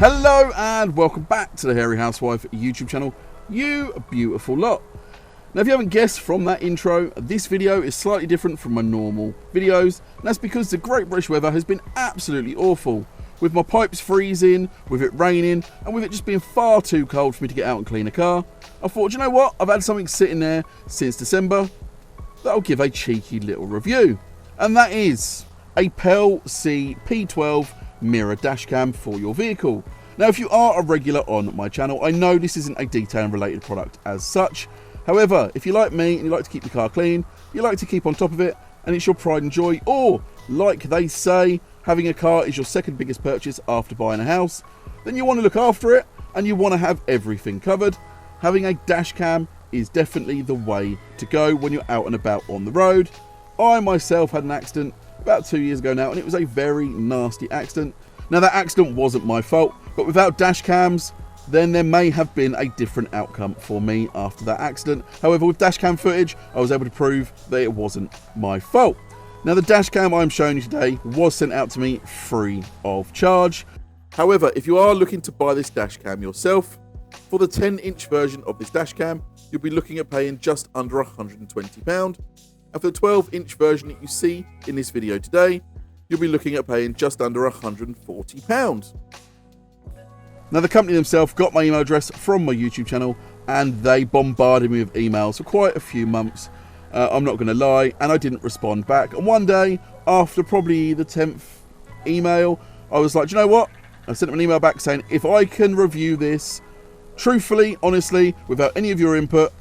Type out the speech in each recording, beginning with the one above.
Hello and welcome back to the Hairy Housewife YouTube channel, you beautiful lot. Now if you haven't guessed from that intro, this video is slightly different from my normal videos, and that's because the Great British weather has been absolutely awful. With my pipes freezing, with it raining, and with it just being far too cold for me to get out and clean a car, I thought, you know what, I've had something sitting there since December that I'll give a cheeky little review. And that is a Pelsee P12 mirror dashcam for your vehicle. Now if you are a regular on my channel, I know this isn't a detailing related product as such. However, if you like me and you like to keep your car clean, you like to keep on top of it, and it's your pride and joy, or like they say, having a car is your second biggest purchase after buying a house, then you want to look after it and you want to have everything covered, having a dash cam is definitely the way to go when you're out and about on the road. I myself had an accident about 2 years ago now, and it was a very nasty accident. Now that accident wasn't my fault, but without dash cams, then there may have been a different outcome for me after that accident. However, with dash cam footage, I was able to prove that it wasn't my fault. Now the dash cam I'm showing you today was sent out to me free of charge. However, if you are looking to buy this dash cam yourself, for the 10-inch version of this dash cam, you'll be looking at paying just under £120. And for the 12-inch version that you see in this video today, you'll be looking at paying just under £140. Now the company themselves got my email address from my YouTube channel, and they bombarded me with emails for quite a few months. I'm not going to lie, and I didn't respond back. And one day, after probably the 10th email, I was like, do you know what? I sent them an email back saying, if I can review this truthfully, honestly, without any of your input,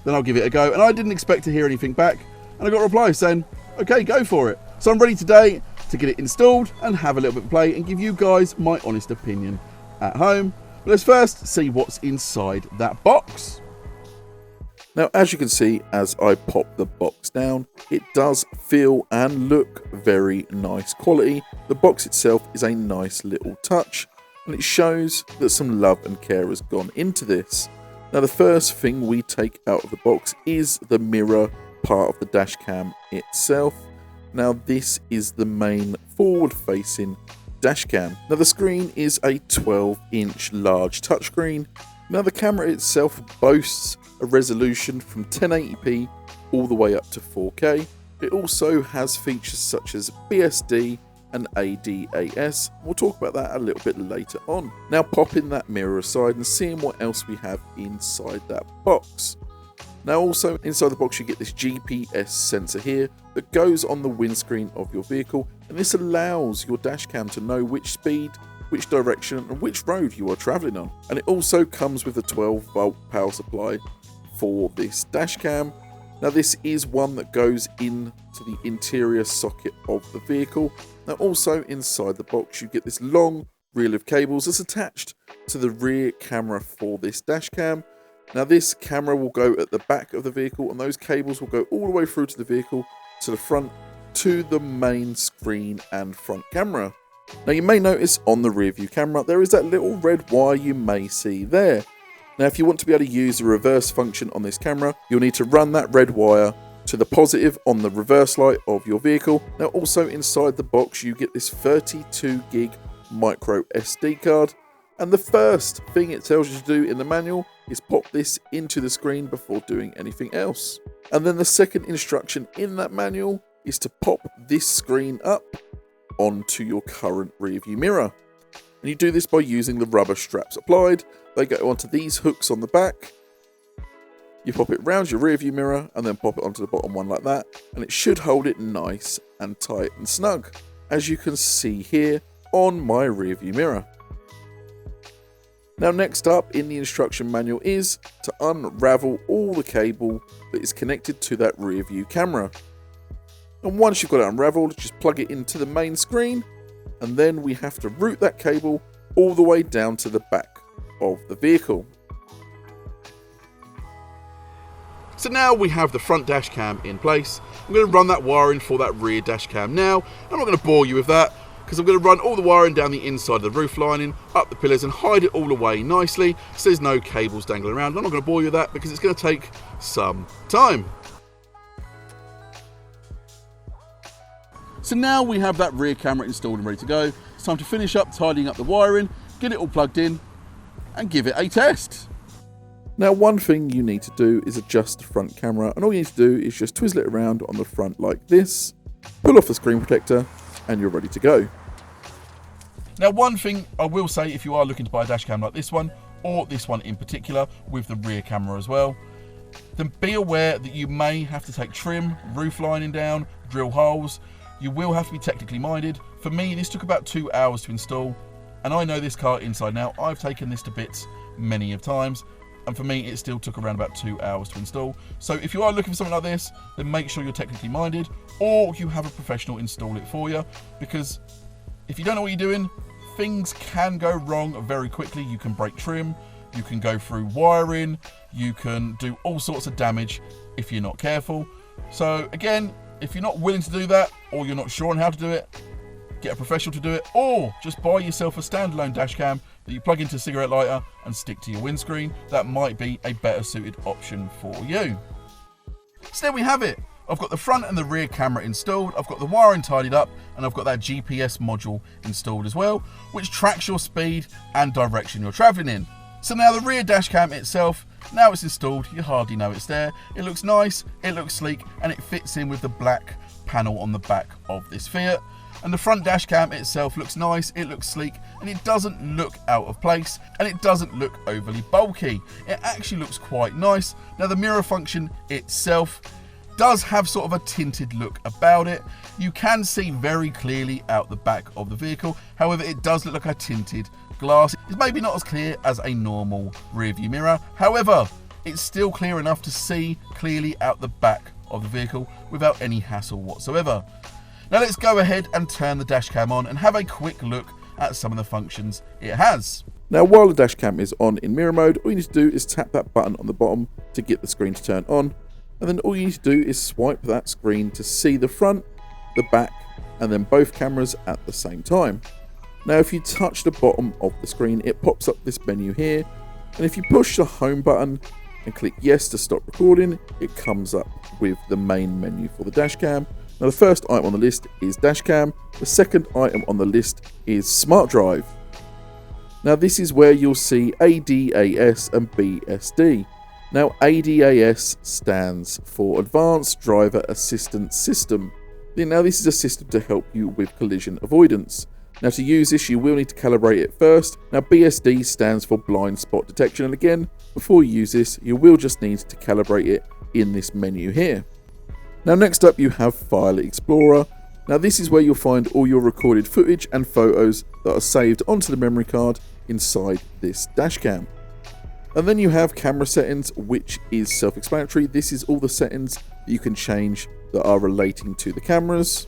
then I'll give it a go. And I didn't expect to hear anything back, and I got a reply saying, okay, go for it. So I'm ready today to get it installed and have a little bit of play and give you guys my honest opinion at home. But let's first see what's inside that box. Now, as you can see, as I pop the box down, it does feel and look very nice quality. The box itself is a nice little touch, and it shows that some love and care has gone into this. Now, the first thing we take out of the box is the mirror part of the dash cam itself. Now, this is the main forward-facing dash cam. Now, the screen is a 12-inch large touchscreen. Now, the camera itself boasts a resolution from 1080p all the way up to 4K. It also has features such as BSD and ADAS. We'll talk about that a little bit later on. Now, popping that mirror aside and seeing what else we have inside that box. Now, also inside the box you get this GPS sensor here that goes on the windscreen of your vehicle, and this allows your dash cam to know which speed, which direction and which road you are traveling on. And it also comes with a 12-volt power supply for this dash cam. Now, this is one that goes into the interior socket of the vehicle. Now, also inside the box you get this long reel of cables that's attached to the rear camera for this dash cam. Now, this camera will go at the back of the vehicle, and those cables will go all the way through to the vehicle, to the front, to the main screen and front camera. Now, you may notice on the rear view camera there is that little red wire you may see there. Now, if you want to be able to use the reverse function on this camera, you'll need to run that red wire to the positive on the reverse light of your vehicle. Now, also inside the box you get this 32 gig micro SD card, and the first thing it tells you to do in the manual is pop this into the screen before doing anything else. And then the second instruction in that manual is to pop this screen up onto your current rear view mirror. And you do this by using the rubber straps applied. They go onto these hooks on the back. You pop it round your rear view mirror and then pop it onto the bottom one like that, and it should hold it nice and tight and snug, as you can see here on my rear view mirror. Now, next up in the instruction manual is to unravel all the cable that is connected to that rear view camera. And once you've got it unraveled, just plug it into the main screen, and then we have to route that cable all the way down to the back of the vehicle. So now we have the front dash cam in place. I'm going to run that wiring for that rear dash cam now. I'm not going to bore you with that, because I'm going to run all the wiring down the inside of the roof lining, up the pillars, and hide it all away nicely so there's no cables dangling around. I'm not going to bore you with that because it's going to take some time. So now we have that rear camera installed and ready to go. It's time to finish up tidying up the wiring get it all plugged in, and give it a test. Now, one thing you need to do is adjust the front camera, and all you need to do is just twizzle it around on the front like this, pull off the screen protector, and you're ready to go. Now, one thing I will say, if you are looking to buy a dash cam like this one, or this one in particular, with the rear camera as well, then be aware that you may have to take trim, roof lining down, drill holes. You will have to be technically minded. For me, this took about 2 hours to install, and I know this car inside and out. I've taken this to bits many of times, and for me, it still took around about 2 hours to install. So if you are looking for something like this, then make sure you're technically minded, or you have a professional install it for you, because if you don't know what you're doing, things can go wrong very quickly. You can break trim, you can go through wiring, you can do all sorts of damage if you're not careful. So again, if you're not willing to do that, or you're not sure on how to do it, get a professional to do it, or just buy yourself a standalone dash cam that you plug into a cigarette lighter and stick to your windscreen. That might be a better suited option for you. So there we have it. I've got the front and the rear camera installed, I've got the wiring tidied up, and I've got that GPS module installed as well, which tracks your speed and direction you're traveling in. So now the rear dash cam itself, now it's installed, you hardly know it's there. It looks nice, it looks sleek, and it fits in with the black panel on the back of this Fiat. And the front dash cam itself looks nice, it looks sleek, and it doesn't look out of place, and it doesn't look overly bulky. It actually looks quite nice. Now the mirror function itself does have sort of a tinted look about it. You can see very clearly out the back of the vehicle. However, it does look like a tinted glass. It's maybe not as clear as a normal rear view mirror. However, it's still clear enough to see clearly out the back of the vehicle without any hassle whatsoever. Now let's go ahead and turn the dash cam on and have a quick look at some of the functions it has. Now, while the dash cam is on in mirror mode, all you need to do is tap that button on the bottom to get the screen to turn on. And then all you need to do is swipe that screen to see the front, the back, and then both cameras at the same time. Now, if you touch the bottom of the screen, it pops up this menu here. And if you push the home button and click yes to stop recording, it comes up with the main menu for the dash cam. Now, the first item on the list is dash cam. The second item on the list is smart drive. Now, this is where you'll see ADAS and BSD. Now, ADAS stands for Advanced Driver Assistance System. Now, this is a system to help you with collision avoidance. Now, to use this, you will need to calibrate it first. Now, BSD stands for Blind Spot Detection, and again, before you use this, you will just need to calibrate it in this menu here. Now, next up, you have File Explorer. Now, this is where you'll find all your recorded footage and photos that are saved onto the memory card inside this dash cam. And then you have camera settings, which is self-explanatory. This is all the settings that you can change that are relating to the cameras.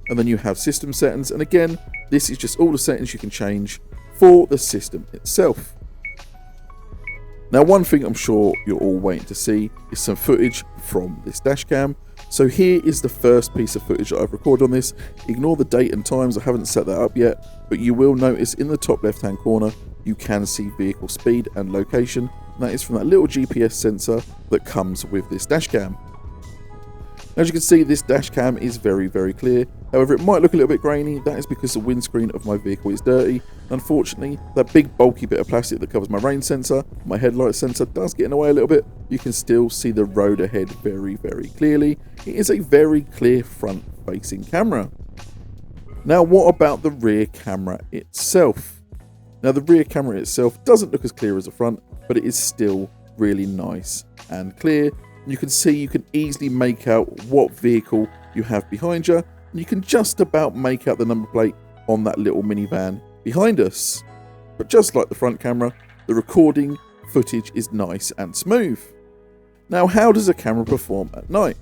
And then you have system settings, and again, this is just all the settings you can change for the system itself. Now, one thing I'm sure you're all waiting to see is some footage from this dash cam. So here is the first piece of footage that I've recorded on this. Ignore the date and times, I haven't set that up yet, but you will notice in the top left hand corner you can see vehicle speed and location, and that is from that little GPS sensor that comes with this dash cam. As you can see, this dash cam is very, very clear. However, it might look a little bit grainy. That is because the windscreen of my vehicle is dirty. Unfortunately, that big bulky bit of plastic that covers my rain sensor, my headlight sensor, does get in the way a little bit. You can still see the road ahead very, very clearly. It is a very clear front-facing camera. Now, what about the rear camera itself? Now, the rear camera itself doesn't look as clear as the front, but it is still really nice and clear. You can see, you can easily make out what vehicle you have behind you, and you can just about make out the number plate on that little minivan behind us. But just like the front camera, the recording footage is nice and smooth. Now, how does a camera perform at night?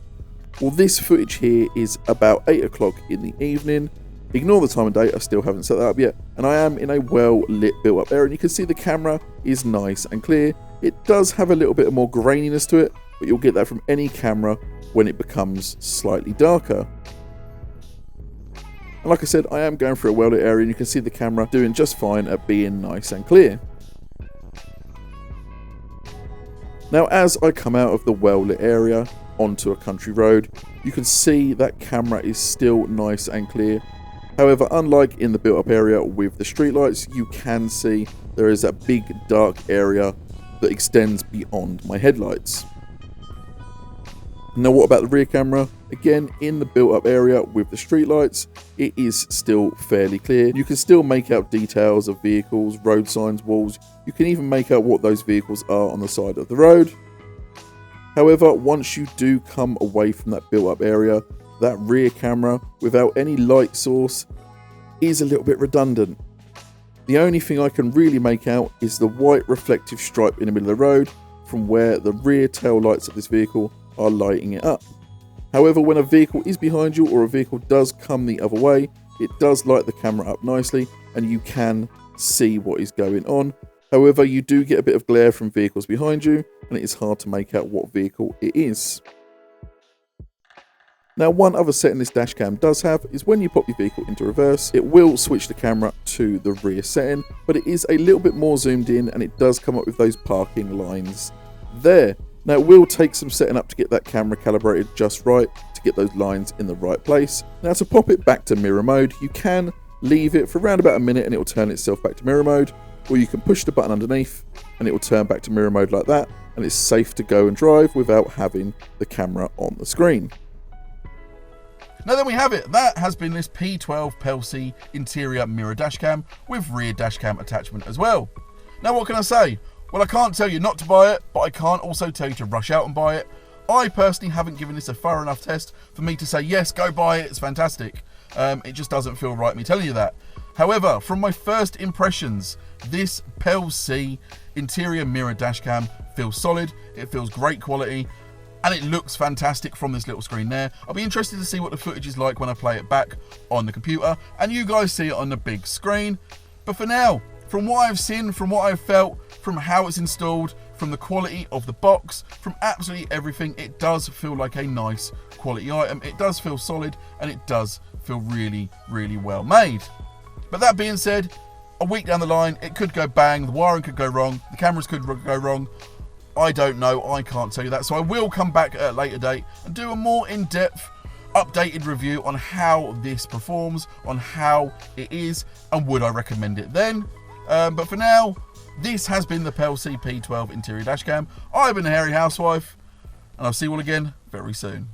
Well, this footage here is about 8 o'clock in the evening. Ignore the time of day, I still haven't set that up yet, and I am in a well lit built up area, and you can see the camera is nice and clear. It does have a little bit more graininess to it, but you'll get that from any camera when it becomes slightly darker. And like I said, I am going through a well lit area, and you can see the camera doing just fine at being nice and clear. Now, as I come out of the well lit area onto a country road, you can see that camera is still nice and clear. However, unlike in the built-up area with the streetlights, you can see there is that big dark area that extends beyond my headlights. Now what about the rear camera? Again, in the built-up area with the streetlights, it is still fairly clear. You can still make out details of vehicles, road signs, walls. You can even make out what those vehicles are on the side of the road. However, once you do come away from that built-up area, that rear camera without any light source is a little bit redundant. The only thing I can really make out is the white reflective stripe in the middle of the road from where the rear tail lights of this vehicle are lighting it up. However, when a vehicle is behind you or a vehicle does come the other way, it does light the camera up nicely and you can see what is going on. However, you do get a bit of glare from vehicles behind you and it is hard to make out what vehicle it is. Now, one other setting this dash cam does have is when you pop your vehicle into reverse, it will switch the camera to the rear setting, but it is a little bit more zoomed in and it does come up with those parking lines there. Now, it will take some setting up to get that camera calibrated just right, to get those lines in the right place. Now, to pop it back to mirror mode, you can leave it for around about a minute and it will turn itself back to mirror mode, or you can push the button underneath and it will turn back to mirror mode like that, and it's safe to go and drive without having the camera on the screen. Now then we have it. That has been this P12 Pelsee interior mirror dashcam with rear dashcam attachment as well. Now what can I say? Well, I can't tell you not to buy it, but I can't also tell you to rush out and buy it. I personally haven't given this a thorough enough test for me to say, yes, go buy it, it's fantastic. It just doesn't feel right me telling you that. However, from my first impressions, this Pelsee interior mirror dashcam feels solid, it feels great quality, and it looks fantastic from this little screen there. I'll be interested to see what the footage is like when I play it back on the computer, and you guys see it on the big screen. But for now, from what I've seen, from what I've felt, from how it's installed, from the quality of the box, from absolutely everything, it does feel like a nice quality item. It does feel solid and it does feel really, really well made. But that being said, a week down the line, it could go bang, the wiring could go wrong, the cameras could go wrong. I don't know, I can't tell you that. So I will come back at a later date and do a more in-depth, updated review on how this performs, on how it is, and would I recommend it then. But for now, this has been the Pelsee P12 interior dashcam. I've been the Hairy Housewife, and I'll see you all again very soon.